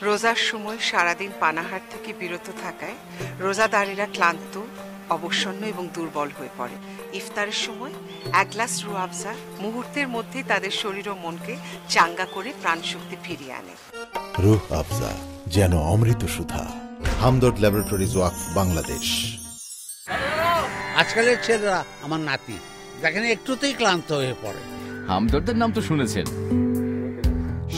রোজার সময় সারাদিন পানাহার থেকে বিরত থাকায় রোজাদারেরা ক্লান্ত, অবসন্ন এবং দুর্বল হয়ে পড়ে। ইফতারের সময় এক গ্লাস রুহ আফজা মুহূর্তের মধ্যেই তাদের শরীর ও মনকে চাঙ্গা করে প্রাণশক্তি ফিরিয়ে আনে। রুহ আফজা, যেন অমৃত সুধা। হামদর্দ ল্যাবরেটরিজ ওয়াকফ, বাংলাদেশ। আজকালের ছেলেরা আমার নাতি দেখেন একটুতেই ক্লান্ত হয়ে পড়ে। হামদর্দের নাম তো শুনেছেন।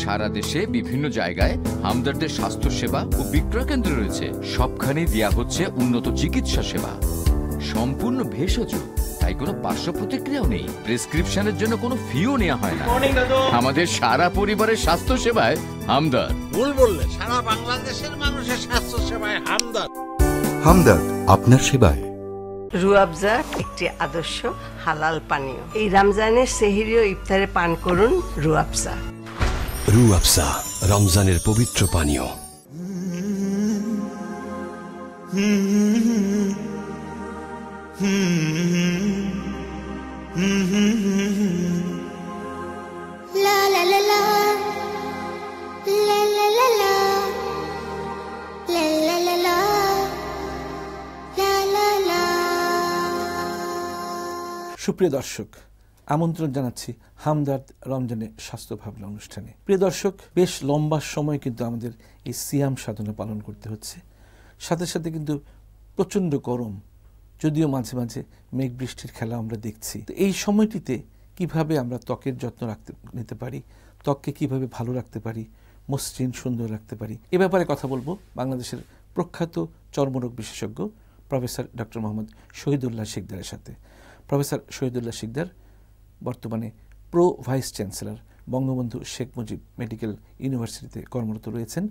সারা দেশে বিভিন্ন জায়গায় হামদর্দের স্বাস্থ্য সেবা ও বিক্রয় কেন্দ্র রয়েছে। সবখানেই দেয়া হচ্ছে উন্নত চিকিৎসা সেবা, সম্পূর্ণ ভেষজ, তাই কোনো পার্শ্ব প্রতিক্রিয়াও নেই। প্রেসক্রিপশনের জন্য কোনো ফিও নেওয়া হয় না। আমাদের সারা পরিবারের স্বাস্থ্য সেবায় হামদর্দ। ভুল বললে, সারা বাংলাদেশের মানুষের স্বাস্থ্য সেবায় হামদর্দ। হামদর্দ, আপনার সেবায়। রুহ আফজা একটি আদর্শ হালাল পানীয়। এই রমজানের সেহরি ও ইফতারে পান করুন রুহ আফজা। রুহ আফজা, রমজানের পবিত্র পানীয়। লা লা লা লা লা লা লা লা লা লা লা লা লা লা। সুপ্রিয় দর্শক, আমন্ত্রণ জানাচ্ছি হামদর্দ রমজানের স্বাস্থ্য ভাবনা অনুষ্ঠানে। প্রিয় দর্শক, বেশ লম্বা সময় কিন্তু আমাদের এই সিয়াম সাধনা পালন করতে হচ্ছে। সাথে সাথে কিন্তু প্রচণ্ড গরম, যদিও মাঝে মাঝে মেঘ বৃষ্টির খেলা আমরা দেখছি। তো এই সময়টিতে কিভাবে আমরা ত্বকের যত্ন নিতে পারি, ত্বককে কিভাবে ভালো রাখতে পারি, মসৃণ সুন্দর রাখতে পারি, এ ব্যাপারে কথা বলবো বাংলাদেশের প্রখ্যাত চর্মরোগ বিশেষজ্ঞ প্রফেসর ডক্টর মোহাম্মদ শহীদুল্লাহ শিকদারের সাথে। প্রফেসর শহীদুল্লাহ শিকদার বর্তমানে pro vice chancellor, Bangabandhu Sheikh Mujib medical ইউনিভার্সিটিতে কর্মরত রয়েছেন।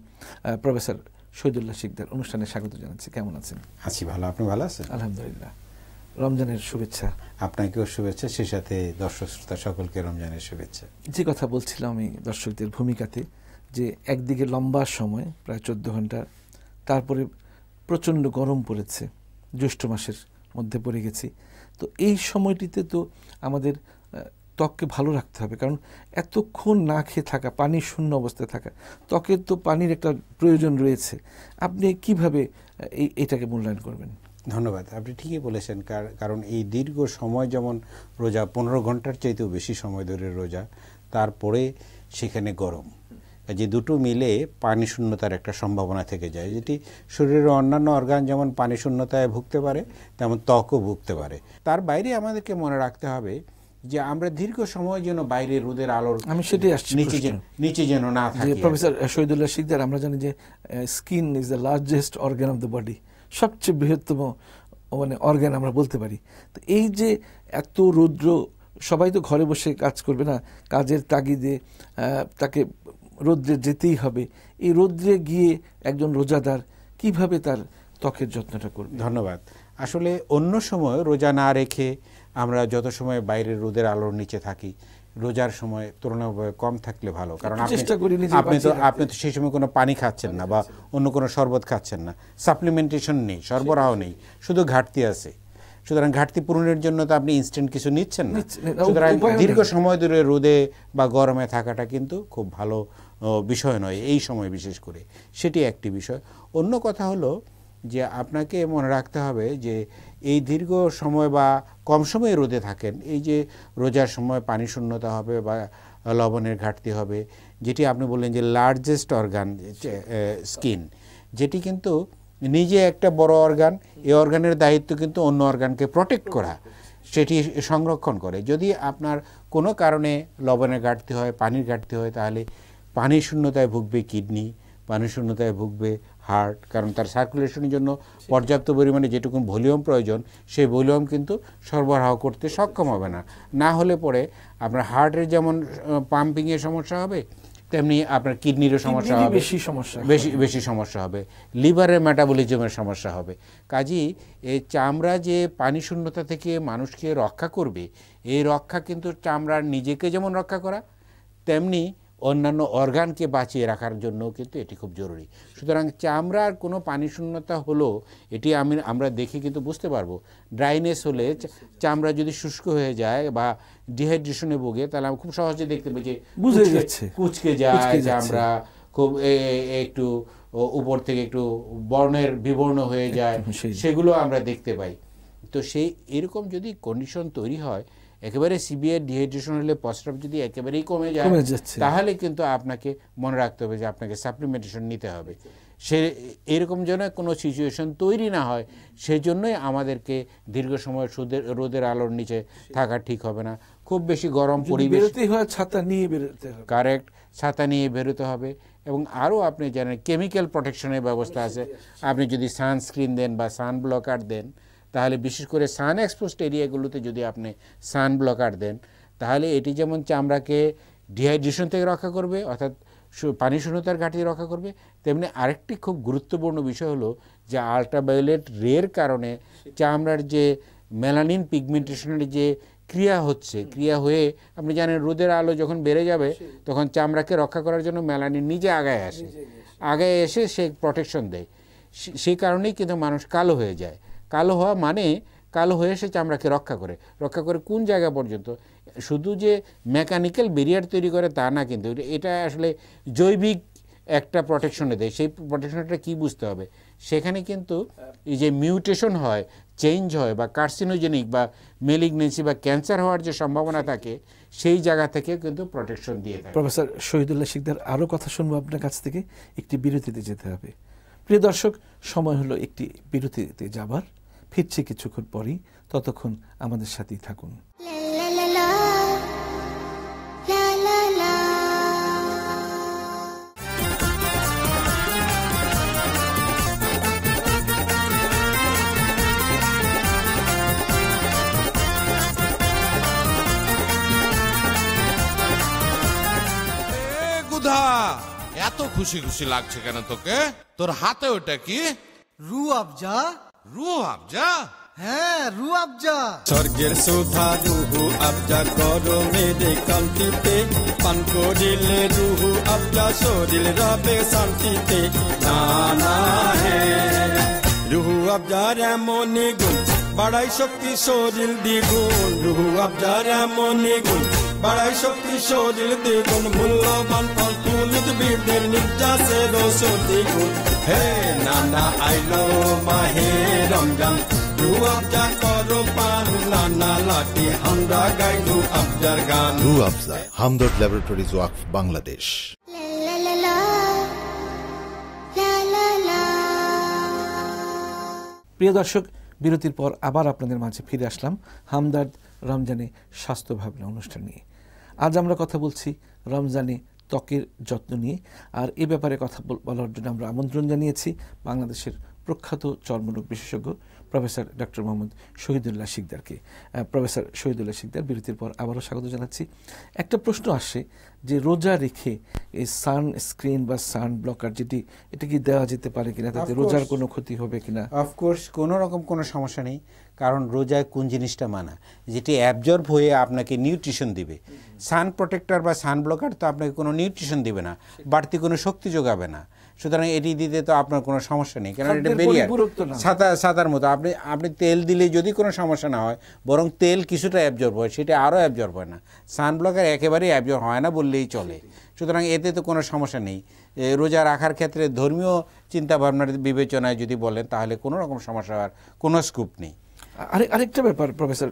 প্রফেসর শহীদুল্লাহ শিকদার, অনুষ্ঠানে স্বাগত জানাচ্ছি। কেমন আছেন? আছি ভালো, আপনি ভালো আছেন? আলহামদুলিল্লাহ। রমজানের শুভেচ্ছা। আপনাকেও শুভেচ্ছা, সেই সাথে দর্শক শ্রোতা সকলকে রমজানের শুভেচ্ছা। যে কথা বলছিলাম আমি দর্শকদের ভূমিকাতে, যে একদিকে লম্বা সময় প্রায় 14 ঘন্টা, তারপরে প্রচণ্ড গরম পড়েছে, জ্যৈষ্ঠ মাসের মধ্যে পড়ে গেছি। তো এই সময়টিতে তো আমাদের ত্বককে ভালো রাখতে হবে, কারণ এতক্ষণ না খেয়ে থাকা, পানি শূন্য অবস্থায় থাকা, ত্বকের তো পানির একটা প্রয়োজন রয়েছে। আপনি কিভাবে এটাকে মূল্যায়ন করবেন? ধন্যবাদ, আপনি ঠিকই বলেছেন। কারণ এই দীর্ঘ সময়, যেমন রোজা 15 ঘন্টার চাইতেও বেশি সময় ধরে রোজা, তারপরে সেখানে গরম, যে দুটো মিলে পানি শূন্যতার একটা সম্ভাবনা থেকে যায়, যেটি শরীরের অন্যান্য অর্গান যেমন পানি শূন্যতায় ভুগতে পারে, তেমন ত্বকও ভুগতে পারে। তার বাইরে আমাদেরকে মনে রাখতে হবে যে আমরা দীর্ঘ সময় যেন বাইরে রোদের আলোর, আমি সেটাই আসছি, নিচে যেন না থাকি। প্রফেসর শহীদুল্লাহ শিকদার, আমরা জানি যে skin is the largest organ of the body, সবচেয়ে বৃহত্তম অর্গান আমরা বলতে পারি। তো এই যে এত রৌদ্র, সবাই তো ঘরে বসে কাজ করবে না, কাজের তাগিদে তাকে রৌদ্রে যেতেই হবে। এই রৌদ্রে গিয়ে একজন রোজাদার কিভাবে তার ত্বকের যত্নটা করবে? ধন্যবাদ। আসলে অন্য সময় রোজা না রেখে আমরা যত সময় বাইরের রোদের আলোর নিচে থাকি, রোজার সময় তুলনামূলক কম থাকলে ভালো। কারণ আপনি তো সেই সময় কোনো পানি খাচ্ছেন না বা অন্য কোনো শরবত খাচ্ছেন না, সাপ্লিমেন্টেশন নেই, সরবরাহ নেই, শুধু ঘাটতি আছে। সুতরাং ঘাটতি পূরণের জন্য তো আপনি ইনস্ট্যান্ট কিছু নিচ্ছেন না। সুতরাং দীর্ঘ সময় ধরে রোদে বা গরমে থাকাটা কিন্তু খুব ভালো বিষয় নয় এই সময় বিশেষ করে, সেটি একটি বিষয়। অন্য কথা হলো যে আপনাকে মনে রাখতে হবে যে এই দীর্ঘ সময় বা কম সময়ে রোদে থাকেন, এই যে রোজার সময় পানি শূন্যতা হবে বা লবণের ঘাটতি হবে, যেটি আপনি বললেন যে লার্জেস্ট অর্গান স্কিন, যেটি কিন্তু নিজে একটা বড় অর্গান, এই অর্গানের দায়িত্ব কিন্তু অন্য অর্গানকে প্রোটেক্ট করা, সেটি সংরক্ষণ করে। যদি আপনার কোনো কারণে লবণের ঘাটতি হয়, পানির ঘাটতি হয়, তাহলে পানি শূন্যতায় ভুগবে কিডনি, পানি শূন্যতায় ভুগবে হার্ট, কারণ তার সার্কুলেশনের জন্য পর্যাপ্ত পরিমাণে যেটুকু ভলিউম প্রয়োজন, সেই ভলিউম কিন্তু সরবরাহ করতে সক্ষম হবে না। না হলে পরে আপনার হার্টের যেমন পাম্পিংয়ের সমস্যা হবে, তেমনি আপনার কিডনিরও সমস্যা হবে, বেশি সমস্যা হবে, লিভারের মেটাবলিজমের সমস্যা হবে। কাজেই এই চামড়া যে পানি শূন্যতা থেকে মানুষকে রক্ষা করবে, এই রক্ষা কিন্তু চামড়ার নিজেকে যেমন রক্ষা করা, তেমনি অন্যান্য অর্গানকে বাঁচিয়ে রাখার জন্য কিন্তু এটি খুব জরুরি। সুতরাং চামড়ার কোনো পানি শূন্যতা হলো, এটি আমরা দেখে কিন্তু বুঝতে পারবো। ড্রাইনেস হলে, চামড়া যদি শুষ্ক হয়ে যায় বা ডিহাইড্রেশনে ভোগে, তাহলে আমি খুব সহজে দেখতে পাই যে কুচকে যায় চামড়া, খুব একটু উপর থেকে একটু বর্ণের বিবর্ণ হয়ে যায়, সেগুলো আমরা দেখতে পাই। তো সেই এরকম যদি কন্ডিশন তৈরি হয়, একেবারে সিভিয়ার ডিহাইড্রেশন হলে প্রস্রাব যদি একেবারেই কমে যায়, তাহলে কিন্তু আপনাকে মনে রাখতে হবে যে আপনাকে সাপ্লিমেন্টেশন নিতে হবে। সে এরকম যেন কোনো সিচুয়েশন তৈরি না হয়, সেই জন্যই আমাদেরকে দীর্ঘ সময় রোদের আলোর নিচে থাকা ঠিক হবে না। খুব বেশি গরম পরিবেশ, ছাতা নিয়ে বেরোতে হবে, কারেক্ট, ছাতা নিয়ে বেরোতে হবে। এবং আরও আপনি জানেন কেমিক্যাল প্রোটেকশনের ব্যবস্থা আছে। আপনি যদি সানস্ক্রিন দেন বা সান ব্লকার দেন, তাহলে বিশেষ করে সান এক্সপোজড এরিয়াগুলোতে যদি আপনি সান ব্লকার দেন, তাহলে এটি যেমন চামড়াকে ডিহাইড্রেশন থেকে রক্ষা করবে, অর্থাৎ পানি শূন্যতার ঘাটতি রক্ষা করবে, তেমনি আরেকটি খুব গুরুত্বপূর্ণ বিষয় হলো যে আল্ট্রাভায়োলেট রের কারণে চামড়ার যে মেলানিন পিগমেন্টেশনের যে ক্রিয়া হচ্ছে, ক্রিয়া হয়ে আপনি জানেন রোদের আলো যখন বেড়ে যাবে তখন চামড়াকে রক্ষা করার জন্য মেলানিন নিজে আগায় আসে, আগায় এসে সে প্রোটেকশন দেয়। সেই কারণেই কিন্তু মানুষ কালো হয়ে যায়। কালো হওয়া মানে কালো হয়ে সে চামড়াকে রক্ষা করে। রক্ষা করে কোন জায়গা পর্যন্ত? শুধু যে মেকানিক্যাল ব্যারিয়ার তৈরি করে তা না, কিন্তু এটা আসলে জৈবিক একটা প্রোটেকশনে দেয়। সেই প্রোটেকশনটা কি বুঝতে হবে, সেখানে কিন্তু এই যে মিউটেশন হয়, চেঞ্জ হয় বা কার্সিনোজেনিক বা মেলিগনেন্সি বা ক্যান্সার হওয়ার যে সম্ভাবনা থাকে, সেই জায়গা থেকে কিন্তু প্রোটেকশন দিয়ে থাকে। প্রফেসর শহীদুল্লাহ শিকদার, আরও কথা শুনবো আপনার কাছ থেকে, একটি বিরতিতে যেতে হবে। প্রিয় দর্শক, সময় হলো একটি বিরতিতে যাবার, ফিরছি কিছুক্ষণ পরেই, ততক্ষণ আমাদের সাথেই থাকুন। এত খুশি খুশি লাগছে কেন তোকে? তোর হাতে ওটা কি? রুআফজা। রুআফজা? হ্যাঁ, রুআফজা। স্বর্গের সুধা রুহু আফজা করো মেরে কান্তিতে, পান করিলে রুহু আফজা শরীর রবে শান্তিতে। না না হে রুহু আফজার এমনই গুণ, বাড়াই শক্তি শরীর দ্বিগুণ। রুহু আফজার এমনই গুণ, বাড়াই শক্তি শরীর দ্বিগুণ। মূল্যবান ফল উদ্ভিদের নির্যাসের ওষুধি গুণ। হে নানা আইলো মাহে রমজান, রুআফজা করো পান, নানা লাটি আমরা গাই রুআফজার গান। রুআফজা, হামদর্দ ল্যাবরেটরিজ ওয়াকফ, বাংলাদেশ। প্রিয় দর্শক, বিরতির পর আবার আপনাদের মাঝে ফিরে আসলাম হামদর্দ রমজানে স্বাস্থ্য ভাবনা অনুষ্ঠান নিয়ে। আজ আমরা কথা বলছি রমজানে ত্বকের যত্ন নিয়ে, আর এ ব্যাপারে কথা বলার জন্য আমরা আমন্ত্রণ জানিয়েছি বাংলাদেশের প্রখ্যাত চর্মরোগ বিশেষজ্ঞ প্রফেসর ডক্টর মোহাম্মদ শহীদুল্লাহ শিকদারকে। প্রফেসর শহীদুল্লাহ শিকদার, বিরতির পর আবারও স্বাগত জানাচ্ছি। একটা প্রশ্ন আসে যে রোজা রেখে এই সানস্ক্রিন বা সান ব্লকার যেটি, এটা কি দেওয়া যেতে পারে কিনা, তাতে রোজার কোনো ক্ষতি হবে কিনা? অফকোর্স কোনো রকম কোনো সমস্যা নেই, কারণ রোজায় কোন জিনিসটা মানা, যেটি অ্যাবজর্ব হয়ে আপনাকে নিউট্রিশন দিবে। সান প্রোটেক্টর বা সান ব্লকার তো আপনাকে কোনো নিউট্রিশন দিবে না, বাড়তি কোনো শক্তি যোগাবে না। সুতরাং এটি দিতে তো আপনার কোনো সমস্যা নেই, কারণ এটা বেরিয়ে ছাতার মতো। আপনি তেল দিলে যদি কোনো সমস্যা না হয়, বরং তেল কিছুটা অ্যাবজর্ব হয়, সেটা আরও অ্যাবজর্ব হয় না। সান ব্লকার একেবারেই অ্যাবজর্ব হয় না বললেই চলে। সুতরাং এতে তো কোনো সমস্যা নেই। রোজা রাখার ক্ষেত্রে ধর্মীয় চিন্তাভাবনার বিবেচনায় যদি বলেন, তাহলে কোনো রকম সমস্যা হওয়ার কোনো স্কোপ নেই। আরেকটা ব্যাপার প্রফেসর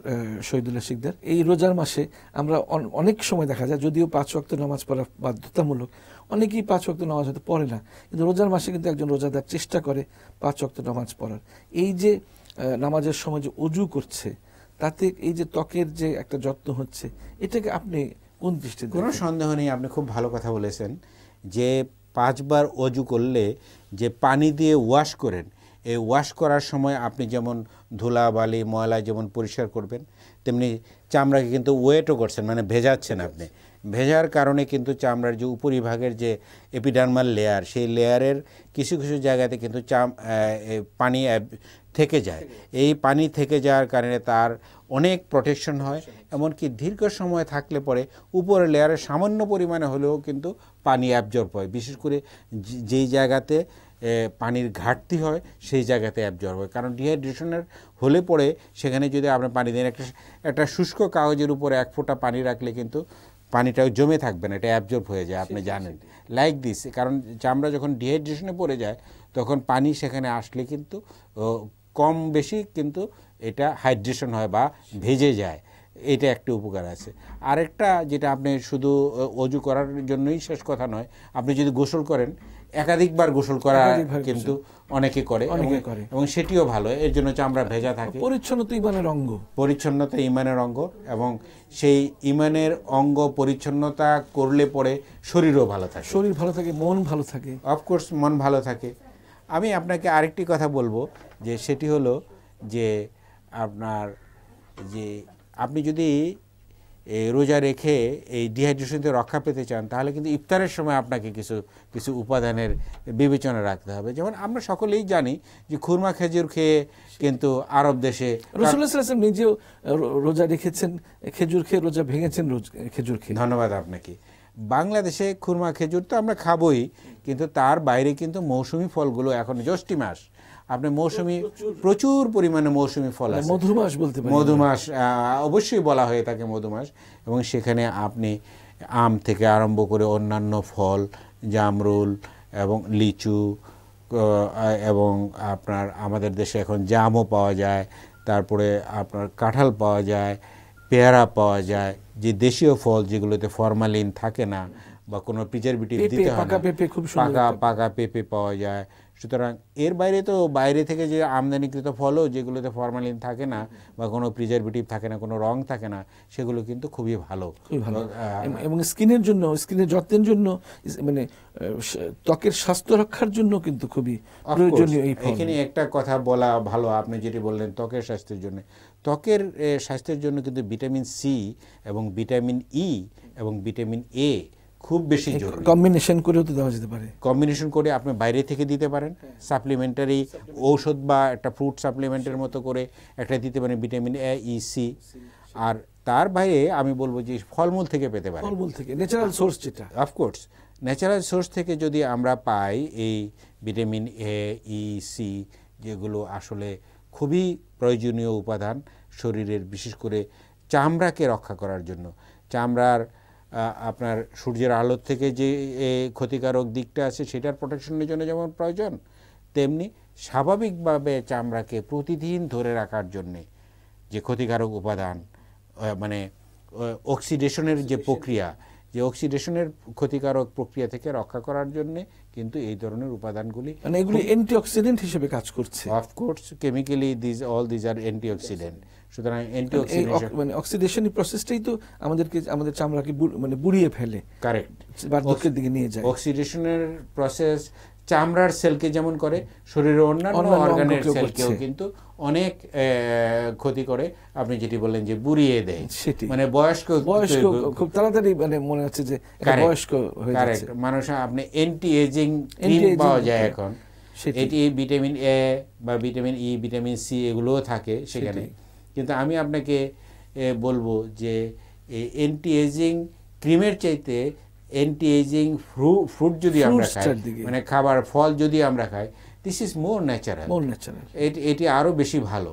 শহীদুল্লাহ শিকদার, এই রোজার মাসে আমরা অনেক সময় দেখা যায়, যদিও 5 ওয়াক্ত নামাজ পড়া বাধ্যতামূলক, অনেকেই 5 ওয়াক্ত নামাজ হয়তো পড়ে না, কিন্তু রোজার মাসে কিন্তু একজন রোজাদার চেষ্টা করে 5 ওয়াক্ত নামাজ পড়ার। এই যে নামাজের সময় যে অজু করছে, তাতে এই যে ত্বকের যে একটা যত্ন হচ্ছে, এটাকে আপনি কোন দৃষ্টিতে? কোনো সন্দেহ নেই, আপনি খুব ভালো কথা বলেছেন যে 5 বার অজু করলে যে পানি দিয়ে ওয়াশ করেন, এই ওয়াশ করার সময় আপনি যেমন ধুলা বালি ময়লা যেমন পরিষ্কার করবেন, তেমনি চামড়াকে কিন্তু ওয়েটও করছেন, মানে ভেজাচ্ছেন আপনি। ভেজার কারণে কিন্তু চামড়ার যে উপরিভাগের যে এপিডার্মাল লেয়ার, সেই লেয়ারের কিছু কিছু জায়গাতে কিন্তু পানি থেকে যায়। এই পানি থেকে যাওয়ার কারণে তার অনেক প্রোটেকশন হয়, এমনকি দীর্ঘ সময় থাকলে পরে উপরের লেয়ারে সামান্য পরিমাণে হলেও কিন্তু পানি অ্যাবজর্ব হয়। বিশেষ করে যেই জায়গাতে পানির ঘাটতি হয়, সেই জায়গাতে অ্যাবজর্ব হয়। কারণ ডিহাইড্রেশনের হলে পরে সেখানে যদি আপনি পানি দেন, একটা শুষ্ক কাগজের উপরে 1 ফোঁটা পানি রাখলে কিন্তু পানিটাও জমে থাকবে না, এটা অ্যাবজর্ব হয়ে যায়, আপনি জানেন লাইক দিস। কারণ চামড়া যখন ডিহাইড্রেশনে পড়ে যায় তখন পানি সেখানে আসলে কিন্তু কম বেশি কিন্তু এটা হাইড্রেশন হয় বা ভেজে যায়, এটা একটা উপকার আছে। আরেকটা যেটা আপনি শুধু অজু করার জন্যই শেষ কথা নয়, আপনি যদি গোসল করেন একাধিকবার গোসল করা কিন্তু অনেকে করে এবং সেটিও ভালো, এর জন্য চামড়া ভেজা থাকে। পরিচ্ছন্নতা ইমানের অঙ্গ, পরিচ্ছন্নতা ইমানের অঙ্গ, এবং সেই ইমানের অঙ্গ পরিচ্ছন্নতা করলে পরে শরীরও ভালো থাকে, শরীর ভালো থাকে, মন ভালো থাকে, অফকোর্স মন ভালো থাকে। আমি আপনাকে আরেকটি কথা বলবো, যে সেটি হলো যে আপনার যে আপনি যদি রোজা রেখে এই ডিহাইড্রেশন থেকে রক্ষা পেতে চান তাহলে কিন্তু ইফতারের সময় আপনাকে কিছু কিছু উপাদানের বিবেচনা রাখতে হবে। যেমন আমরা সকলেই জানি যে খুরমা খেজুর খেয়ে কিন্তু আরব দেশে রাসূলুল্লাহ সাল্লাল্লাহু আলাইহি ওয়াসাল্লাম নিজেও রোজা রেখেছেন, খেজুর খেয়ে রোজা ভেঙেছেন, খেজুর খেয়ে। ধন্যবাদ আপনাকে। বাংলাদেশে খুরমা খেজুর তো আমরা খাবোই, কিন্তু তার বাইরে কিন্তু মৌসুমি ফলগুলো এখন জ্যৈষ্ঠ মাস, আপনি মৌসুমি প্রচুর পরিমাণে মৌসুমি ফল আছে, মধুমাস বলতে পারেন, মধুমাস অবশ্যই বলা হয়ে থাকে মধুমাস, এবং সেখানে আপনি আম থেকে আরম্ভ করে অন্যান্য ফল, জামরুল এবং লিচু, এবং আপনার আমাদের দেশে এখন জামও পাওয়া যায়, তারপরে আপনার কাঁঠাল পাওয়া যায়, পেয়ারা পাওয়া যায়, যে দেশীয় ফল যেগুলোতে ফরমালিন থাকে না বা কোনো প্রিজারভেটিভ দিতে হয় না, পাকা পেঁপে পাওয়া যায়। সুতরাং এর বাইরে তো বাইরে থেকে যে আমদানিকৃত ফলও যেগুলোতে ফরমালিন থাকে না বা কোনো প্রিজারভেটিভ থাকে না, কোনো রং থাকে না, সেগুলো কিন্তু খুবই ভালো। এবং স্কিনের জন্য, স্কিনের যত্নের জন্য, মানে ত্বকের স্বাস্থ্য রক্ষার জন্য কিন্তু খুবই প্রয়োজনীয় এই ফল। এখানে একটা কথা বলা ভালো, আপনি যেটি বললেন ত্বকের স্বাস্থ্যের জন্য, ত্বকের স্বাস্থ্যের জন্য কিন্তু ভিটামিন সি এবং ভিটামিন ই এবং ভিটামিন এ খুব বেশি জরুরি। কম্বিনেশন করেও তো দেওয়া যেতে পারে, কম্বিনেশন করে আপনি বাইরে থেকে দিতে পারেন, সাপ্লিমেন্টারি ঔষধ বা একটা ফ্রুট সাপ্লিমেন্টের মতো করে একটা দিতে পারেন, ভিটামিন এ, ই, সি। আর তার বাইরে আমি বলবো যে ফলমূল থেকে পেতে পারেন, ফলমূল থেকে, ন্যাচারাল সোর্স যেটা, অফকোর্স ন্যাচারাল সোর্স থেকে যদি আমরা পাই এই ভিটামিন এ, ই, সি, যেগুলো আসলে খুবই প্রয়োজনীয় উপাদান শরীরের, বিশেষ করে চামড়াকে রক্ষা করার জন্য। চামড়ার আপনার সূর্যের আলোর থেকে যে ক্ষতিকারক দিকটা আছে সেটার প্রোটেকশনের জন্য যেমন প্রয়োজন, তেমনি স্বাভাবিকভাবে চামড়াকে প্রতিদিন ধরে রাখার জন্যে যে ক্ষতিকারক উপাদান, মানে অক্সিডেশনের যে প্রক্রিয়া, যে অক্সিডেশনের ক্ষতিকারক প্রক্রিয়া থেকে রক্ষা করার জন্য কিন্তু এই ধরনের উপাদানগুলি, মানে এগুলি অ্যান্টিঅক্সিডেন্ট হিসেবে কাজ করছে। Of course chemically all these are antioxidant. সুতরাং অ্যান্টিঅক্সিডেন্ট, মানে অক্সিডেশন প্রসেসটাই তো আমাদের চামড়াকে মানে বুড়িয়ে ফেলে, কারেক্ট, বার্ধক্যের দিকে নিয়ে যায়। অক্সিডেশনের প্রসেস চামড়ার সেলকে যেমন করে, শরীরের অন্যান্য অর্গানের সেলকেও কিন্তু অনেক ক্ষতি করে। আপনি যেটি বললেন যে বুড়িয়ে দেয়, মানে বয়স্ক খুব তাড়াতাড়ি, মানে মনে হচ্ছে যে বয়স্ক হয়ে যাচ্ছে মানুষ। আপনি অ্যান্টি এজিং ক্রিম পাওয়া যায় এখন, এটি ভিটামিন এ বা ভিটামিন ই, ভিটামিন সি এগুলোও থাকে সেখানে। কিন্তু আমি আপনাকে বলবো যে অ্যান্টি এজিং ক্রিমের চাইতে অ্যান্টি এজিং ফ্রুট যদি আমরা খাই, মানে খাবার ফল যদি আমরা খাই, দিস ইজ মোর ন্যাচারাল, এটি আরও বেশি ভালো।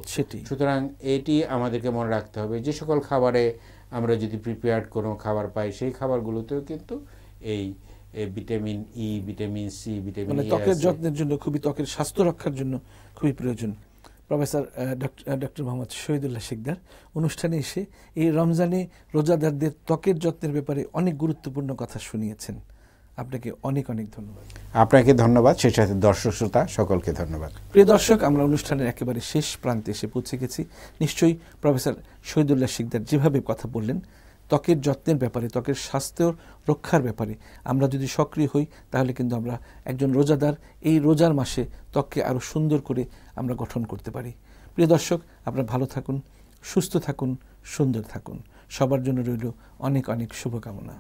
সুতরাং এটি আমাদেরকে মনে রাখতে হবে, যে সকল খাবারে আমরা যদি প্রিপেয়ার্ড কোনো খাবার পাই সেই খাবারগুলোতেও কিন্তু এই vitamin E, vitamin C, vitamin E ত্বকের যত্নের জন্য খুবই, ত্বকের স্বাস্থ্য রক্ষার জন্য খুবই প্রয়োজন। প্রফেসর ডক্টর মোহাম্মদ শহীদুল্লাহ শিকদার অনুষ্ঠানে এসে এই রমজানে রোজাদারদের ত্বকের যত্নের ব্যাপারে অনেক গুরুত্বপূর্ণ কথা শুনিয়েছেন। আপনাকে অনেক অনেক ধন্যবাদ। আপনাকে ধন্যবাদ, সেই সাথে দর্শক শ্রোতা সকলকে ধন্যবাদ। প্রিয় দর্শক, আমরা অনুষ্ঠানের একেবারে শেষ প্রান্তে এসে পৌঁছে গেছি। নিশ্চয়ই প্রফেসর শহীদুল্লাহ শিকদার যেভাবে কথা বললেন, ত্বকের যত্নের ব্যাপারে, ত্বকের স্বাস্থ্য রক্ষার ব্যাপারে আমরা যদি সক্রিয় হই তাহলে কিন্তু আমরা একজন রোজাদার এই রোজার মাসে ত্বককে আরও সুন্দর করে আমরা গঠন করতে পারি। প্রিয় দর্শক, আপনারা ভালো থাকুন, সুস্থ থাকুন, সুন্দর থাকুন। সবার জন্য রইল অনেক অনেক শুভকামনা।